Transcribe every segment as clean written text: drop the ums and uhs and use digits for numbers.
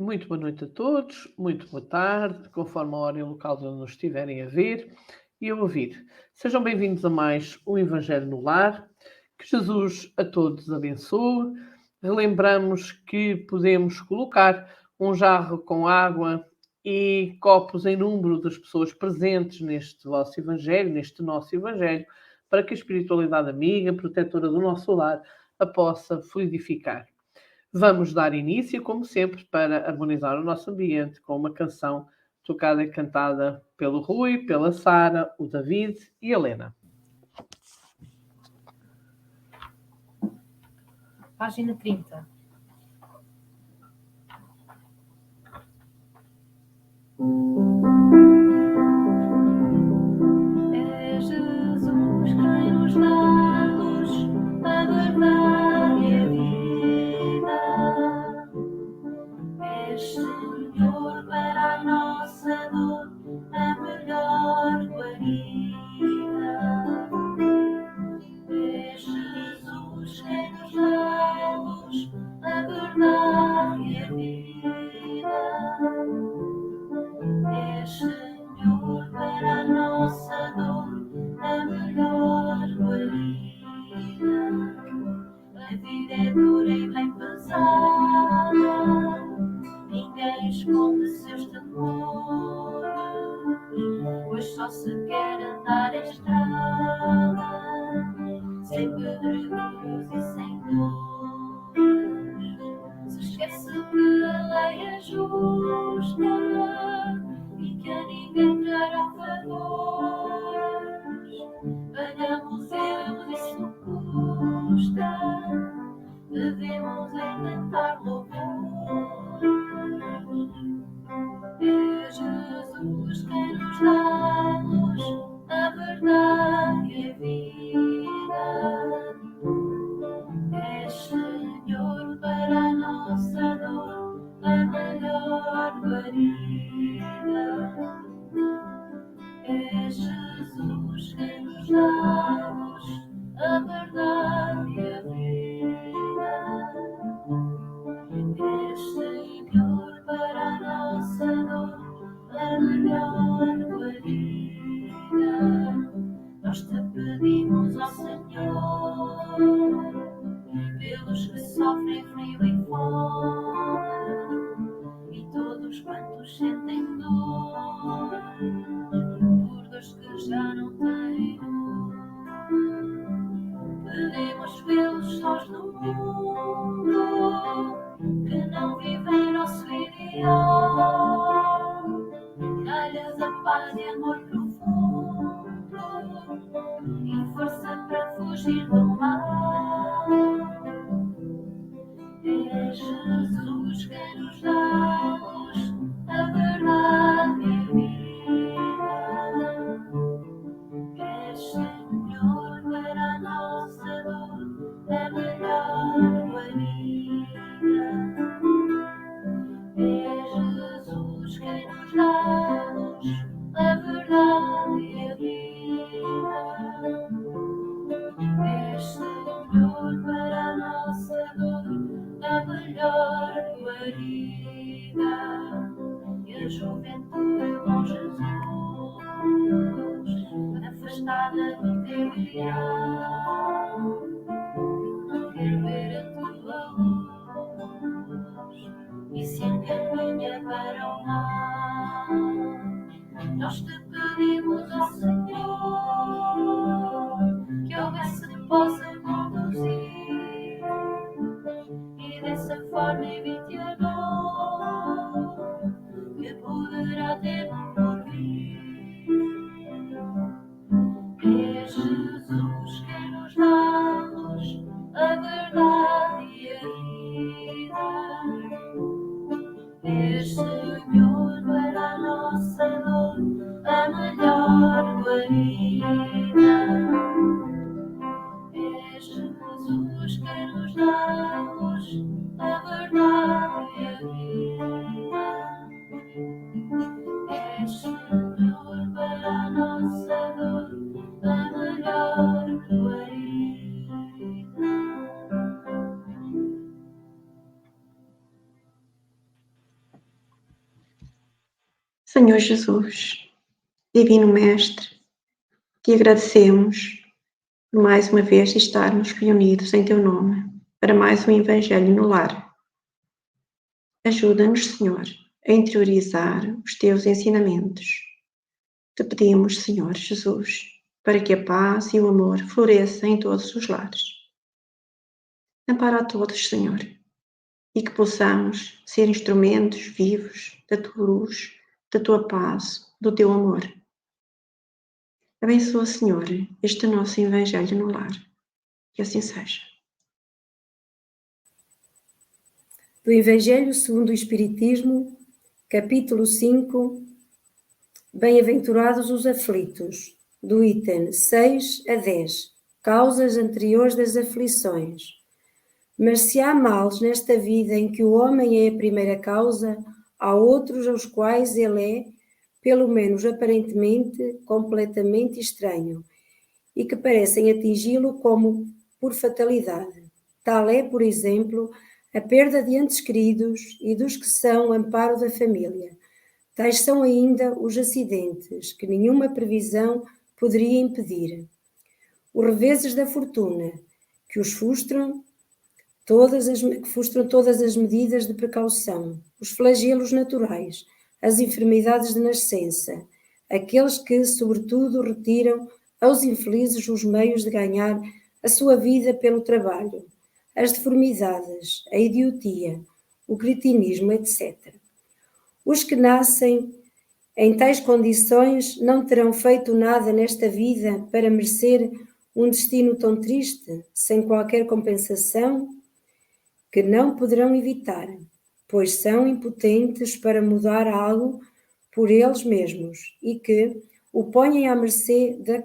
Muito boa noite a todos, muito boa tarde, conforme a hora e o local de onde nos estiverem a ver e a ouvir. Sejam bem-vindos a mais um Evangelho no Lar. Que Jesus a todos abençoe. Relembramos que podemos colocar um jarro com água e copos em número das pessoas presentes neste vosso Evangelho, neste nosso Evangelho, para que a espiritualidade amiga, protetora do nosso lar, a possa fluidificar. Vamos dar início, como sempre, para harmonizar o nosso ambiente com uma canção tocada e cantada pelo Rui, pela Sara, o David e a Helena. Página 30. É Jesus quem nos dá a luz, a verdade e a vida. É Senhor para a nossa dor, a melhor guarida. É Jesus quem nos dá a luz, a verdade e a vida. É Senhor para a nossa dor, a melhor guarida. A vida é dura e bem pesada, ninguém esconde seus temores, pois só se quer andar em estrada, sem pedregulhos e sem dores. Se esquece que a lei é justa e que a ninguém dará favores, pagamos erros, isso custa, devemos inventar louvores. É Jesus quem nos dá a luz, a verdade e a vida. É Senhor para a nossa dor, a melhor guarida. É Jesus quem nos dá a luz, a verdade e a vida. É Senhor para a nossa dor, a melhor guarida. Nós te pedimos, ó Senhor, pelos que sofrem frio e fome, e todos quantos sentem dor, por dores que já não têm dor. Pedimos pelos sós do mundo, que não vivem nosso ideal. Dá-lhes a paz e amor profundo e força para fugir do mal. É Jesus quem nos dá a luz, a verdade e a vida. É Senhor para a nossa dor, a melhor guarida. É Jesus quem nos dá a luz, a verdade e a vida. É Senhor para a nossa dor, a melhor guarida. E a juventude com Jesus, afastada do teu ideal, não quer ver a tua luz e se encaminha para o mal. Nós te pedimos, ó Senhor, que houvesse possa conduzir e dessa forma evite a dor que poderá ter no porvir. É Jesus quem nos dá a luz, a verdade e a vida. É Senhor para a nossa dor, a melhor guarida. É Jesus quem nos dá a luz, a verdade e a vida. É Senhor para a nossa dor, a melhor guarida. Senhor Jesus, Divino Mestre, te agradecemos por mais uma vez estarmos reunidos em teu nome para mais um Evangelho no Lar. Ajuda-nos, Senhor, a interiorizar os teus ensinamentos. Te pedimos, Senhor Jesus, para que a paz e o amor floresçam em todos os lares. Ampara a todos, Senhor, e que possamos ser instrumentos vivos da tua luz, da tua paz, do teu amor. Abençoa, Senhor, este nosso Evangelho no Lar. Que assim seja. Do Evangelho segundo o Espiritismo, capítulo 5, Bem-aventurados os aflitos, do item 6 a 10, causas anteriores das aflições. Mas se há males nesta vida em que o homem é a primeira causa, há outros aos quais ele é, pelo menos aparentemente, completamente estranho, e que parecem atingi-lo como por fatalidade. Tal é, por exemplo, a perda de entes queridos e dos que são amparo da família. Tais são ainda os acidentes, que nenhuma previsão poderia impedir. Os reveses da fortuna, que frustram todas as medidas de precaução, os flagelos naturais, as enfermidades de nascença, aqueles que, sobretudo, retiram aos infelizes os meios de ganhar a sua vida pelo trabalho, as deformidades, a idiotia, o cretinismo, etc. Os que nascem em tais condições não terão feito nada nesta vida para merecer um destino tão triste, sem qualquer compensação, que não poderão evitar, pois são impotentes para mudar algo por eles mesmos e que o ponham à mercê da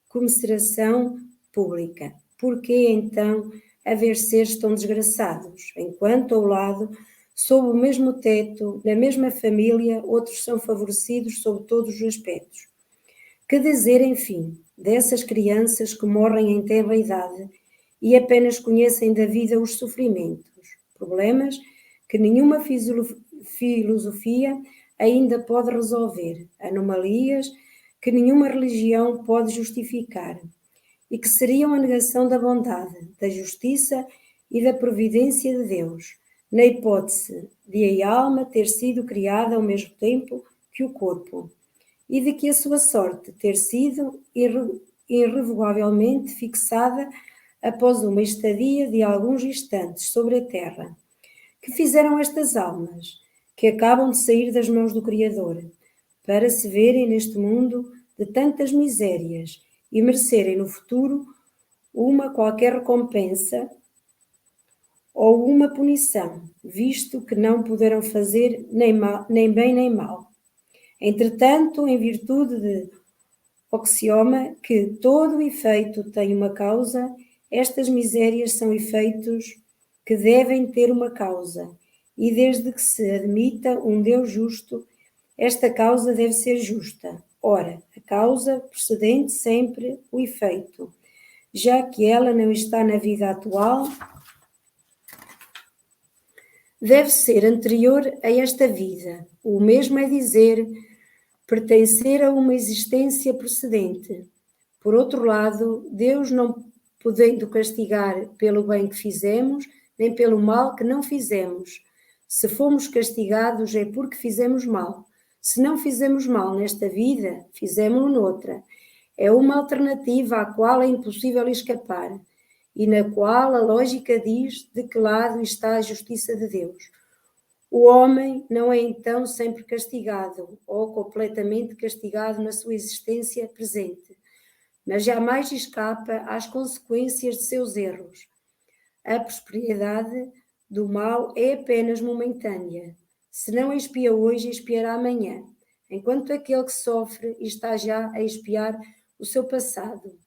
comiseração pública. Por que então haver seres tão desgraçados, enquanto ao lado, sob o mesmo teto, na mesma família, outros são favorecidos sob todos os aspectos? Que dizer, enfim, dessas crianças que morrem em tenra idade e apenas conhecem da vida os sofrimentos, problemas que nenhuma filosofia ainda pode resolver, anomalias que nenhuma religião pode justificar, e que seriam a negação da bondade, da justiça e da providência de Deus, na hipótese de a alma ter sido criada ao mesmo tempo que o corpo, e de que a sua sorte ter sido irrevogavelmente fixada após uma estadia de alguns instantes sobre a terra. Que fizeram estas almas, que acabam de sair das mãos do Criador, para se verem neste mundo de tantas misérias e merecerem no futuro uma qualquer recompensa ou uma punição, visto que não puderam fazer nem bem nem mal. Entretanto, em virtude de axioma que todo efeito tem uma causa, estas misérias são efeitos que devem ter uma causa, e desde que se admita um Deus justo, esta causa deve ser justa. Ora, a causa precedente sempre o efeito, já que ela não está na vida atual, deve ser anterior a esta vida. O mesmo é dizer, pertencer a uma existência precedente. Por outro lado, Deus não podendo castigar pelo bem que fizemos, nem pelo mal que não fizemos. Se fomos castigados é porque fizemos mal. Se não fizemos mal nesta vida, fizemo-lo noutra. É uma alternativa à qual é impossível escapar, e na qual a lógica diz de que lado está a justiça de Deus. O homem não é então sempre castigado, ou completamente castigado na sua existência presente, mas jamais escapa às consequências de seus erros. A prosperidade do mal é apenas momentânea. Se não expia hoje, expiará amanhã, enquanto aquele que sofre está já a expiar o seu passado.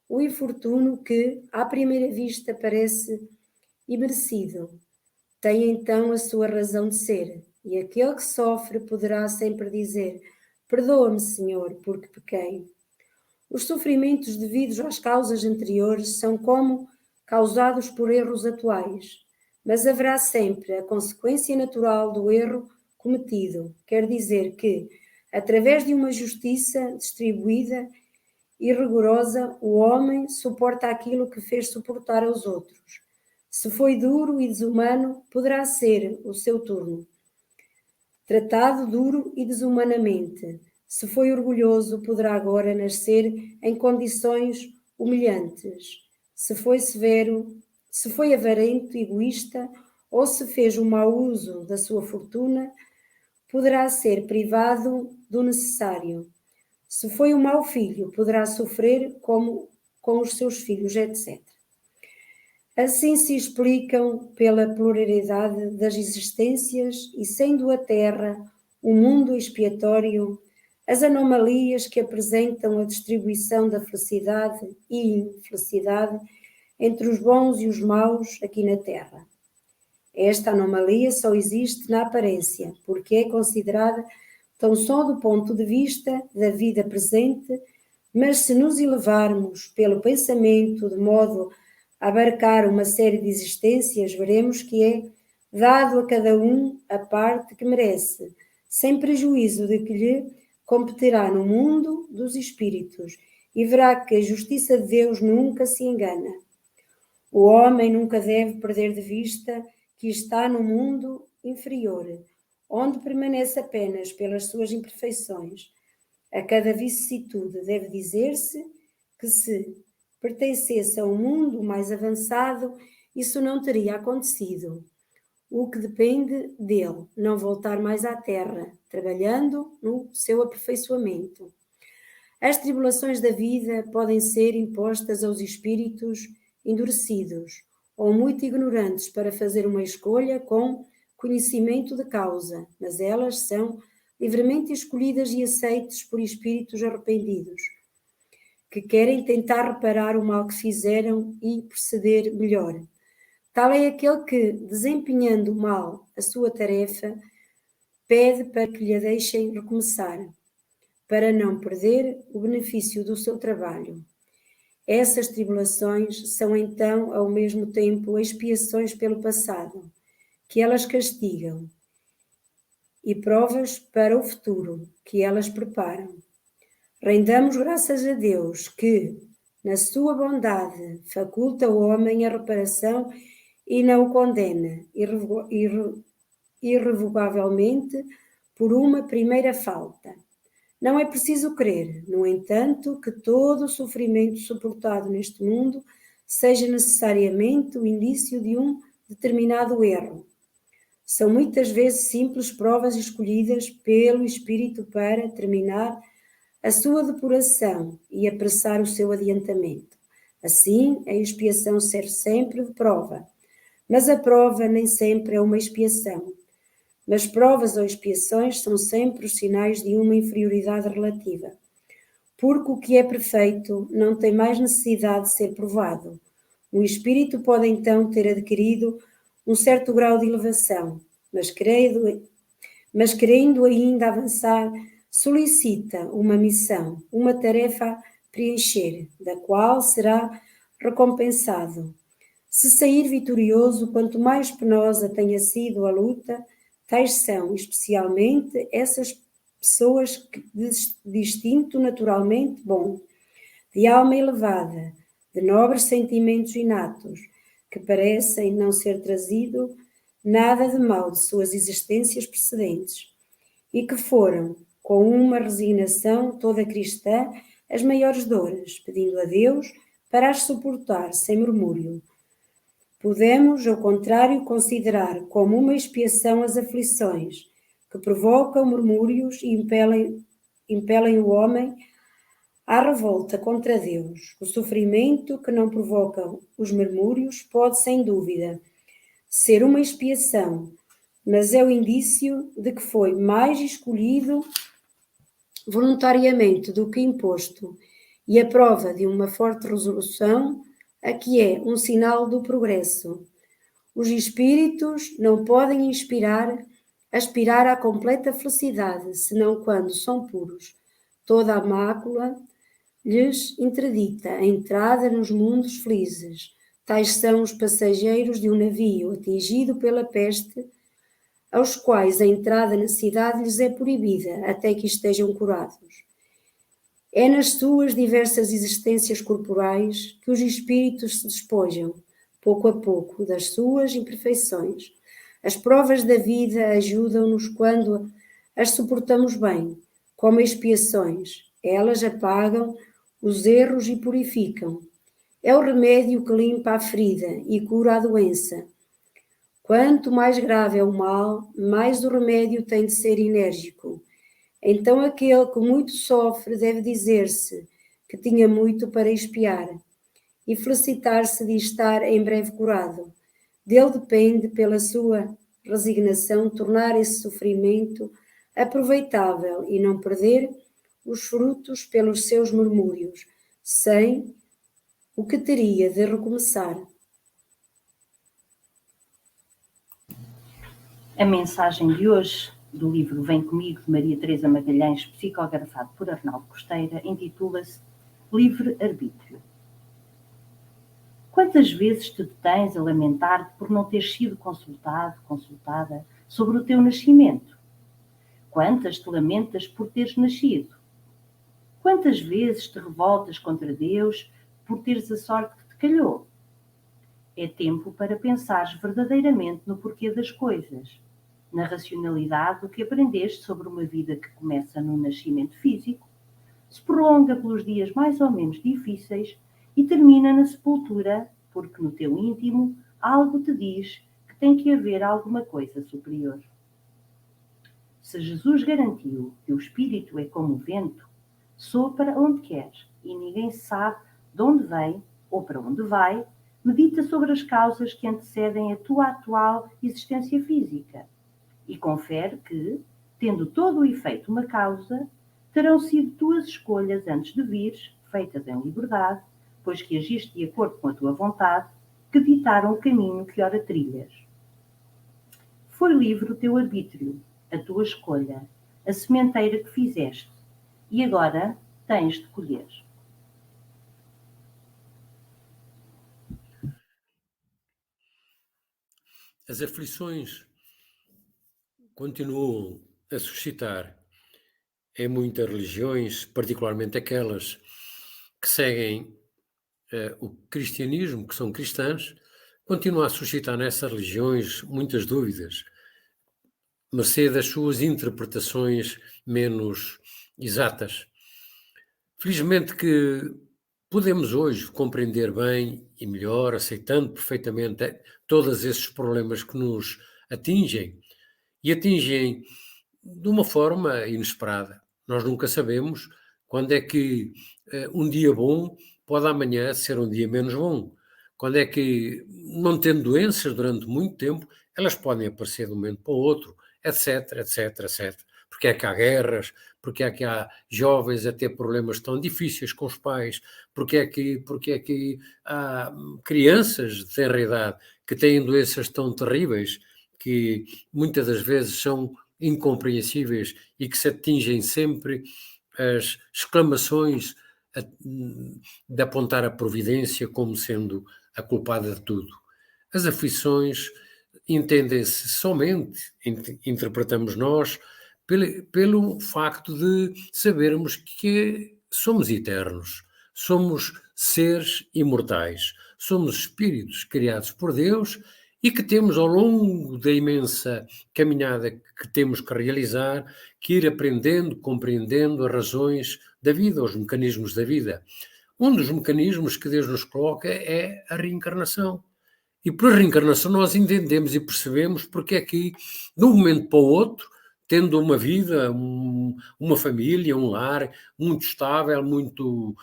O infortúnio que, à primeira vista, parece imerecido, tem então a sua razão de ser, e aquele que sofre poderá sempre dizer: perdoa-me, Senhor, porque pequei. Os sofrimentos devidos às causas anteriores são como causados por erros atuais, mas haverá sempre a consequência natural do erro cometido. Quer dizer que, através de uma justiça distribuída e rigorosa, o homem suporta aquilo que fez suportar aos outros. Se foi duro e desumano, poderá ser o seu turno tratado duro e desumanamente. Se foi orgulhoso, poderá agora nascer em condições humilhantes. Se foi severo, se foi avarento, egoísta, ou se fez um mau uso da sua fortuna, poderá ser privado do necessário. Se foi um mau filho, poderá sofrer como com os seus filhos, etc. Assim se explicam pela pluralidade das existências e, sendo a Terra um mundo expiatório, as anomalias que apresentam a distribuição da felicidade e infelicidade entre os bons e os maus aqui na Terra. Esta anomalia só existe na aparência, porque é considerada tão só do ponto de vista da vida presente, mas se nos elevarmos pelo pensamento de modo a abarcar uma série de existências, veremos que é dado a cada um a parte que merece, sem prejuízo de que lhe competirá no mundo dos espíritos, e verá que a justiça de Deus nunca se engana. O homem nunca deve perder de vista que está no mundo inferior, onde permanece apenas pelas suas imperfeições. A cada vicissitude deve dizer-se que se pertencesse a um mundo mais avançado, isso não teria acontecido. O que depende dele, não voltar mais à Terra, trabalhando no seu aperfeiçoamento. As tribulações da vida podem ser impostas aos espíritos endurecidos ou muito ignorantes para fazer uma escolha com conhecimento de causa, mas elas são livremente escolhidas e aceitas por espíritos arrependidos, que querem tentar reparar o mal que fizeram e proceder melhor. Tal é aquele que, desempenhando mal a sua tarefa, pede para que lhe deixem recomeçar, para não perder o benefício do seu trabalho. Essas tribulações são então, ao mesmo tempo, expiações pelo passado, que elas castigam, e provas para o futuro, que elas preparam. Rendamos graças a Deus que, na sua bondade, faculta ao homem a reparação e não o condena irrevogavelmente por uma primeira falta. Não é preciso crer, no entanto, que todo o sofrimento suportado neste mundo seja necessariamente o indício de um determinado erro. São muitas vezes simples provas escolhidas pelo Espírito para terminar a sua depuração e apressar o seu adiantamento. Assim, a expiação serve sempre de prova, mas a prova nem sempre é uma expiação. Mas provas ou expiações são sempre os sinais de uma inferioridade relativa, porque o que é perfeito não tem mais necessidade de ser provado. O espírito pode então ter adquirido um certo grau de elevação, mas querendo ainda avançar, solicita uma missão, uma tarefa a preencher, da qual será recompensado. Se sair vitorioso, quanto mais penosa tenha sido a luta, tais são, especialmente, essas pessoas de instinto naturalmente bom, de alma elevada, de nobres sentimentos inatos, que parecem não ser trazido nada de mal de suas existências precedentes, e que foram, com uma resignação toda cristã, as maiores dores, pedindo a Deus para as suportar sem murmúrio. Podemos, ao contrário, considerar como uma expiação as aflições que provocam murmúrios e impelem o homem à revolta contra Deus. O sofrimento que não provoca os murmúrios pode, sem dúvida, ser uma expiação, mas é o indício de que foi mais escolhido voluntariamente do que imposto, e a prova de uma forte resolução, a que é um sinal do progresso. Os espíritos não podem aspirar à completa felicidade, senão quando são puros. Toda a mácula lhes interdita a entrada nos mundos felizes. Tais são os passageiros de um navio atingido pela peste, aos quais a entrada na cidade lhes é proibida até que estejam curados. É nas suas diversas existências corporais que os espíritos se despojam, pouco a pouco, das suas imperfeições. As provas da vida ajudam-nos quando as suportamos bem, como expiações. Elas apagam os erros e purificam. É o remédio que limpa a ferida e cura a doença. Quanto mais grave é o mal, mais o remédio tem de ser enérgico. Então aquele que muito sofre deve dizer-se que tinha muito para expiar e felicitar-se de estar em breve curado. Dele depende, pela sua resignação, tornar esse sofrimento aproveitável e não perder os frutos pelos seus murmúrios, sem o que teria de recomeçar. A mensagem de hoje, do livro Vem Comigo, de Maria Teresa Magalhães, psicografado por Arnaldo Costeira, intitula-se Livre-Arbítrio. Quantas vezes te detens a lamentar-te por não teres sido consultada sobre o teu nascimento? Quantas te lamentas por teres nascido? Quantas vezes te revoltas contra Deus por teres a sorte que te calhou? É tempo para pensares verdadeiramente no porquê das coisas, na racionalidade do que aprendeste sobre uma vida que começa no nascimento físico, se prolonga pelos dias mais ou menos difíceis e termina na sepultura, porque no teu íntimo algo te diz que tem que haver alguma coisa superior. Se Jesus garantiu que o Espírito é como o vento, sopra onde quer e ninguém sabe de onde vem ou para onde vai, medita sobre as causas que antecedem a tua atual existência física e confere que, tendo todo o efeito uma causa, terão sido tuas escolhas antes de vires, feitas em liberdade, pois que agiste de acordo com a tua vontade, que ditaram o caminho que ora trilhas. Foi livre o teu arbítrio, a tua escolha, a sementeira que fizeste, e agora tens de colher. As aflições continuam a suscitar em muitas religiões, particularmente aquelas que seguem o cristianismo, que são cristãs, continuam a suscitar nessas religiões muitas dúvidas, mercê das suas interpretações menos exatas. Felizmente que podemos hoje compreender bem e melhor, aceitando perfeitamente todos esses problemas que nos atingem e atingem de uma forma inesperada. Nós nunca sabemos quando é que um dia bom pode amanhã ser um dia menos bom. Quando é que, não tendo doenças durante muito tempo, elas podem aparecer de um momento para o outro, etc, etc, etc. Porque é que há guerras, porque é que há jovens a ter problemas tão difíceis com os pais, porque é que há crianças de tenra idade que têm doenças tão terríveis que muitas das vezes são incompreensíveis e que se atingem sempre as exclamações de apontar a providência como sendo a culpada de tudo. As aflições entendem-se somente, interpretamos nós, pelo facto de sabermos que somos eternos, somos seres imortais, somos espíritos criados por Deus e que temos ao longo da imensa caminhada que temos que realizar, que ir aprendendo, compreendendo as razões da vida, os mecanismos da vida. Um dos mecanismos que Deus nos coloca é a reencarnação. E por reencarnação nós entendemos e percebemos porque é que, de um momento para o outro, tendo uma vida, uma família, um lar muito estável, muito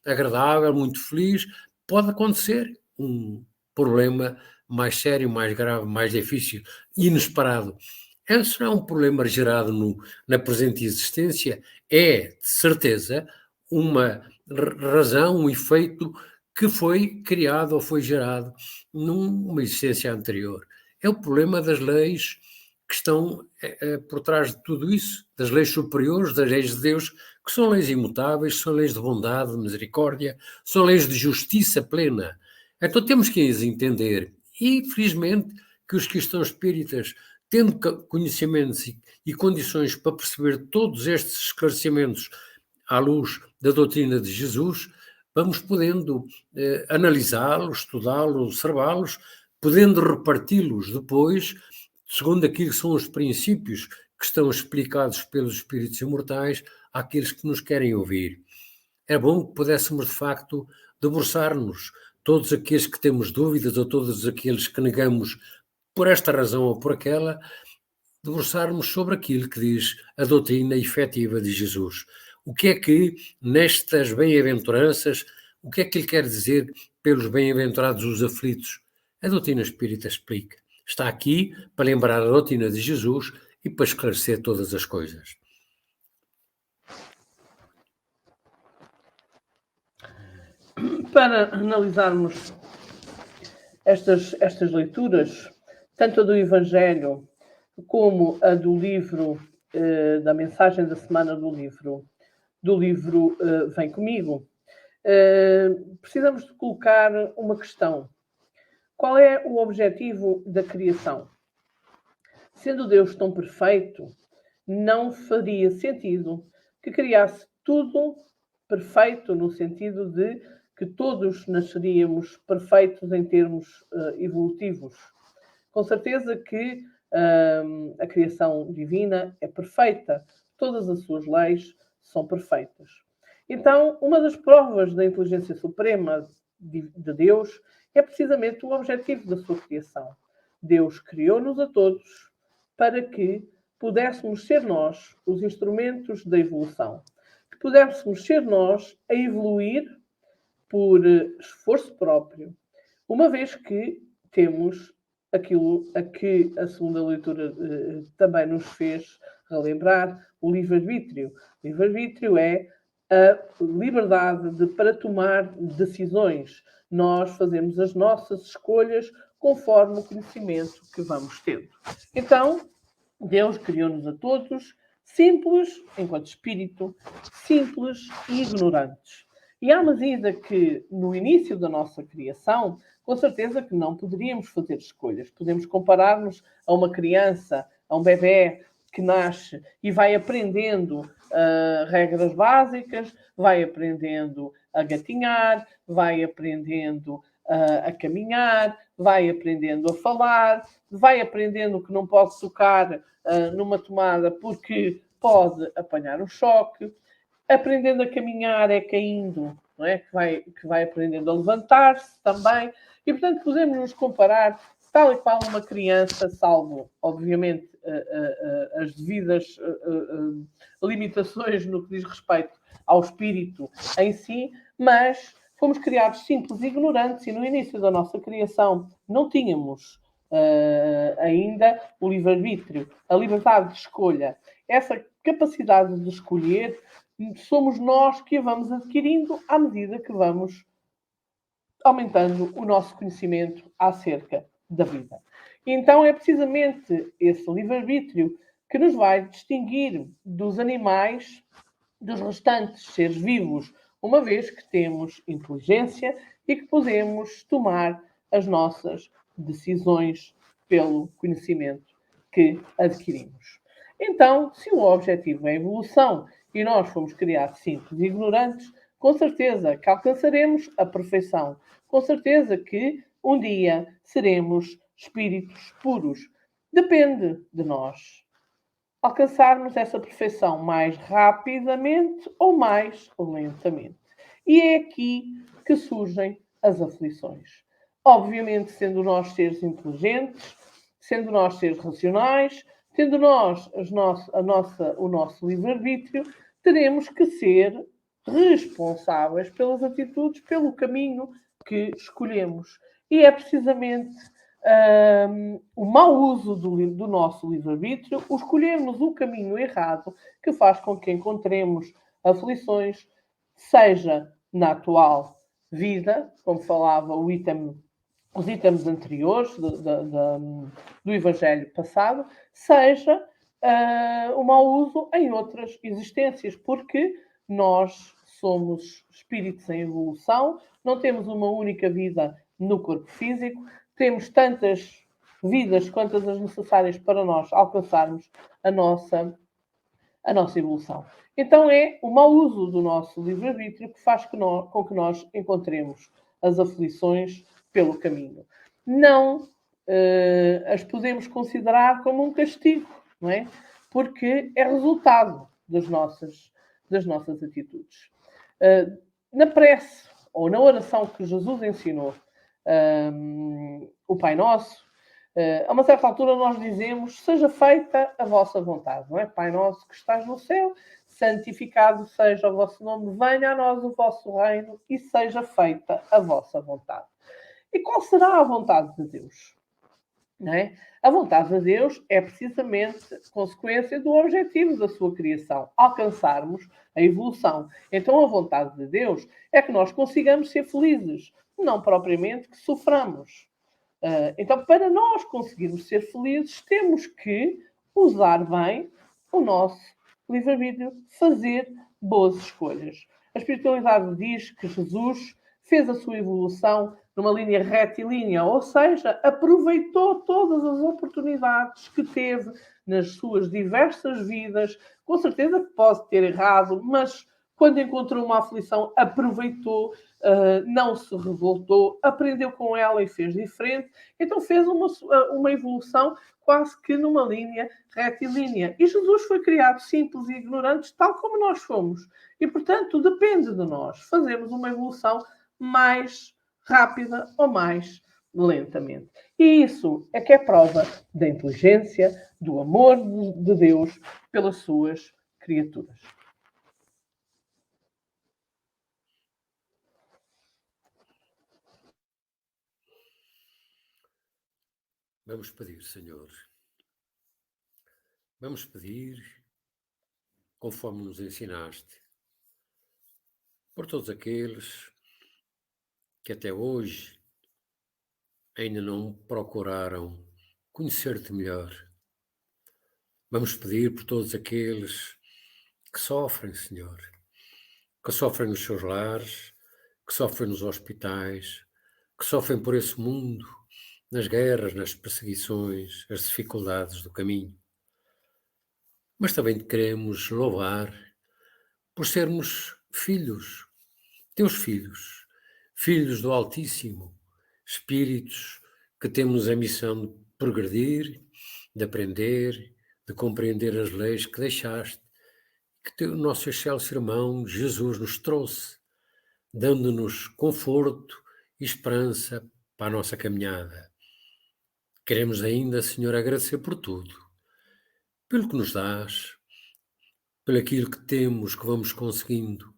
agradável, muito feliz, pode acontecer um problema mais sério, mais grave, mais difícil, inesperado. Esse não é um problema gerado na presente existência, é, de certeza, uma razão, um efeito que foi criado ou foi gerado numa existência anterior. É o problema das leis que estão por trás de tudo isso, das leis superiores, das leis de Deus, que são leis imutáveis, são leis de bondade, de misericórdia, são leis de justiça plena. Então temos que as entender. E, felizmente, que os cristãos espíritas tendo conhecimentos e condições para perceber todos estes esclarecimentos à luz da doutrina de Jesus, vamos podendo analisá-los, estudá-los, observá-los, podendo reparti-los depois, segundo aquilo que são os princípios que estão explicados pelos espíritos imortais àqueles que nos querem ouvir. É bom que pudéssemos, de facto, debruçar-nos, todos aqueles que temos dúvidas ou todos aqueles que negamos por esta razão ou por aquela, debruçarmos sobre aquilo que diz a doutrina efetiva de Jesus. O que é que, nestas bem-aventuranças, o que é que ele quer dizer pelos bem-aventurados os aflitos? A doutrina espírita explica. Está aqui para lembrar a doutrina de Jesus e para esclarecer todas as coisas. Para analisarmos estas leituras, tanto a do Evangelho como a do livro, da mensagem da semana do livro Vem Comigo, precisamos de colocar uma questão. Qual é o objetivo da criação? Sendo Deus tão perfeito, não faria sentido que criasse tudo perfeito, no sentido de que todos nasceríamos perfeitos em termos evolutivos. Com certeza que a criação divina é perfeita, todas as suas leis são perfeitas. Então, uma das provas da inteligência suprema de Deus é precisamente o objetivo da sua criação. Deus criou-nos a todos para que pudéssemos ser nós os instrumentos da evolução, que pudéssemos ser nós a evoluir por esforço próprio, uma vez que temos aquilo a que a segunda leitura também nos fez relembrar, o livre-arbítrio. O livre-arbítrio é a liberdade para tomar decisões. Nós fazemos as nossas escolhas conforme o conhecimento que vamos tendo. Então, Deus criou-nos a todos simples, enquanto espírito, simples e ignorantes. E à medida que, no início da nossa criação, com certeza que não poderíamos fazer escolhas. Podemos comparar-nos a uma criança, a um bebé que nasce e vai aprendendo regras básicas, vai aprendendo a gatinhar, vai aprendendo a caminhar, vai aprendendo a falar, vai aprendendo que não pode tocar numa tomada porque pode apanhar um choque. Aprendendo a caminhar é caindo, não é? Que vai aprendendo a levantar-se também. E, portanto, podemos nos comparar tal e qual uma criança, salvo, obviamente, as devidas limitações no que diz respeito ao espírito em si, mas fomos criados simples e ignorantes e no início da nossa criação não tínhamos ainda o livre-arbítrio, a liberdade de escolha. Essa capacidade de escolher somos nós que a vamos adquirindo à medida que vamos aumentando o nosso conhecimento acerca da vida. Então é precisamente esse livre-arbítrio que nos vai distinguir dos animais, dos restantes seres vivos, uma vez que temos inteligência e que podemos tomar as nossas decisões pelo conhecimento que adquirimos. Então, se o objetivo é a evolução e nós fomos criados simples e ignorantes, com certeza que alcançaremos a perfeição. Com certeza que um dia seremos espíritos puros. Depende de nós alcançarmos essa perfeição mais rapidamente ou mais lentamente. E é aqui que surgem as aflições. Obviamente, sendo nós seres inteligentes, sendo nós seres racionais, tendo nós o nosso livre-arbítrio, teremos que ser responsáveis pelas atitudes, pelo caminho que escolhemos. E é precisamente o mau uso do nosso livre-arbítrio, o escolhermos o caminho errado, que faz com que encontremos aflições, seja na atual vida, como falava os itens anteriores do Evangelho passado, seja o mau uso em outras existências, porque nós somos espíritos em evolução, não temos uma única vida no corpo físico, temos tantas vidas quantas as necessárias para nós alcançarmos a nossa evolução. Então é o mau uso do nosso livre-arbítrio que faz com que nós encontremos as aflições pelo caminho. Não as podemos considerar como um castigo, não é? Porque é resultado das nossas atitudes. Na prece, ou na oração que Jesus ensinou, o Pai Nosso, a uma certa altura nós dizemos: seja feita a vossa vontade, não é? Pai Nosso que estás no céu, santificado seja o vosso nome, venha a nós o vosso reino e seja feita a vossa vontade. E qual será a vontade de Deus? Não é? A vontade de Deus é precisamente consequência do objetivo da sua criação, alcançarmos a evolução. Então a vontade de Deus é que nós consigamos ser felizes, não propriamente que soframos. Então, para nós conseguirmos ser felizes, temos que usar bem o nosso livre-arbítrio, fazer boas escolhas. A espiritualidade diz que Jesus fez a sua evolução numa linha retilínea, ou seja, aproveitou todas as oportunidades que teve nas suas diversas vidas. Com certeza que pode ter errado, mas quando encontrou uma aflição, aproveitou, não se revoltou, aprendeu com ela e fez diferente. Então fez uma evolução quase que numa linha retilínea. E Jesus foi criado simples e ignorante, tal como nós fomos. E, portanto, depende de nós fazermos uma evolução mais rápida ou mais lentamente. E isso é que é prova da inteligência, do amor de Deus pelas suas criaturas. Vamos pedir, Senhor. Vamos pedir, conforme nos ensinaste, por todos aqueles que até hoje ainda não procuraram conhecer-te melhor. Vamos pedir por todos aqueles que sofrem, Senhor, que sofrem nos seus lares, que sofrem nos hospitais, que sofrem por esse mundo, nas guerras, nas perseguições, as dificuldades do caminho. Mas também te queremos louvar por sermos filhos, teus filhos, filhos do Altíssimo, espíritos que temos a missão de progredir, de aprender, de compreender as leis que deixaste, que o nosso excelso irmão Jesus nos trouxe, dando-nos conforto e esperança para a nossa caminhada. Queremos ainda, Senhor, agradecer por tudo, pelo que nos dás, pelo aquilo que temos, que vamos conseguindo,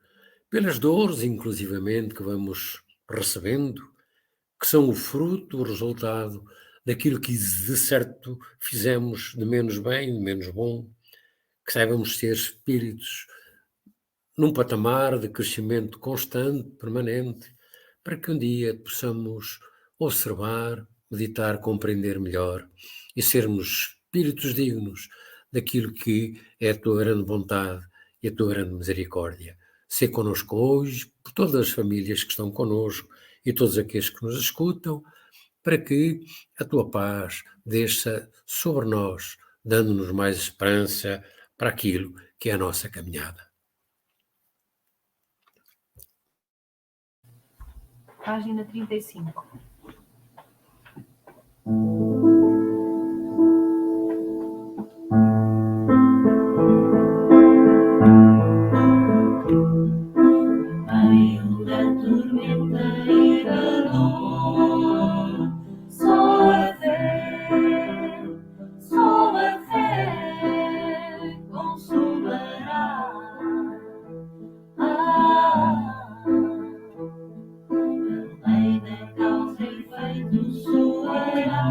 pelas dores, inclusivamente, que vamos recebendo, que são o fruto, o resultado daquilo que de certo fizemos de menos bem, de menos bom, que saibamos ser espíritos num patamar de crescimento constante, permanente, para que um dia possamos observar, meditar, compreender melhor e sermos espíritos dignos daquilo que é a tua grande vontade e a tua grande misericórdia. Sê connosco hoje, por todas as famílias que estão connosco e todos aqueles que nos escutam, para que a tua paz desça sobre nós, dando-nos mais esperança para aquilo que é a nossa caminhada. Página 35. Meio da tormenta e da dor, só a fé consolará. A lei da causa e efeito soará.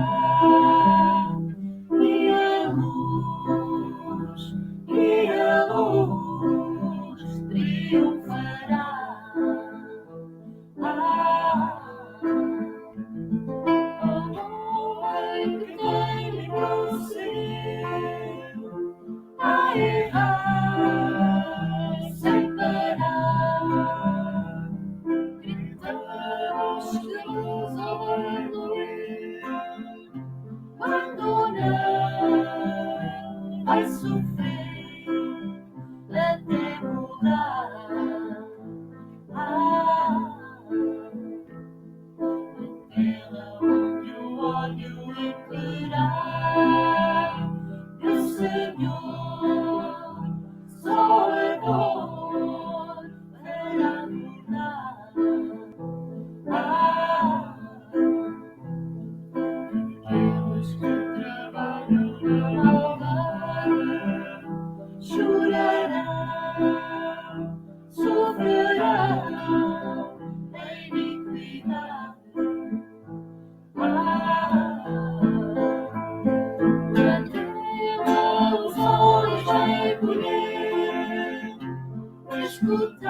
Escutai,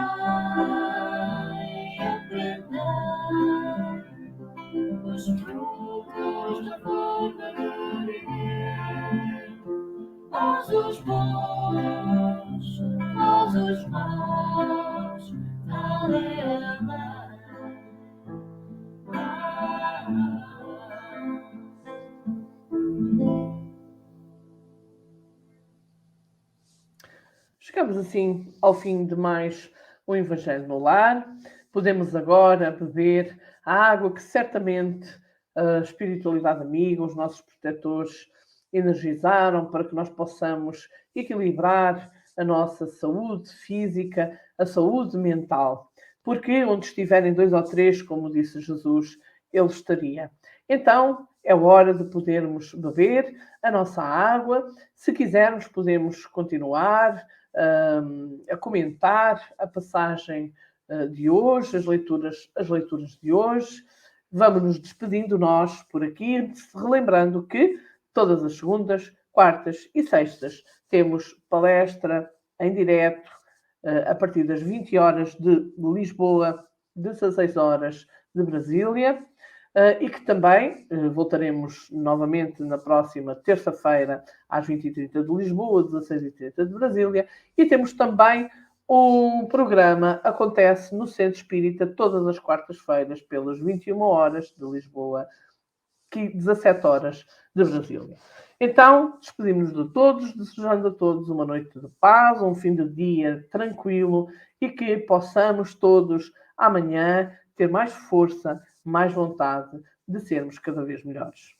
aprendei os frutos da forma de viver. Nós os bons, nós os maus, tal é a lei. Chegamos assim ao fim de mais um Evangelho no Lar. Podemos agora beber a água que certamente a espiritualidade amiga, os nossos protetores energizaram para que nós possamos equilibrar a nossa saúde física, a saúde mental. Porque onde estiverem 2 ou 3, como disse Jesus, ele estaria. Então, é hora de podermos beber a nossa água. Se quisermos, podemos continuar a comentar a passagem de hoje, as leituras de hoje. Vamos nos despedindo nós por aqui, relembrando que todas as segundas, quartas e sextas temos palestra em direto a partir das 20 horas de Lisboa, 16 horas de Brasília. E que também voltaremos novamente na próxima terça-feira às 20h30 de Lisboa, 16h30 de Brasília. E temos também o programa acontece no Centro Espírita todas as quartas-feiras pelas 21 horas de Lisboa, 17 horas de Brasília. Então, despedimos-nos de todos, desejando a todos uma noite de paz, um fim de dia tranquilo e que possamos todos amanhã ter mais força, mais vontade de sermos cada vez melhores.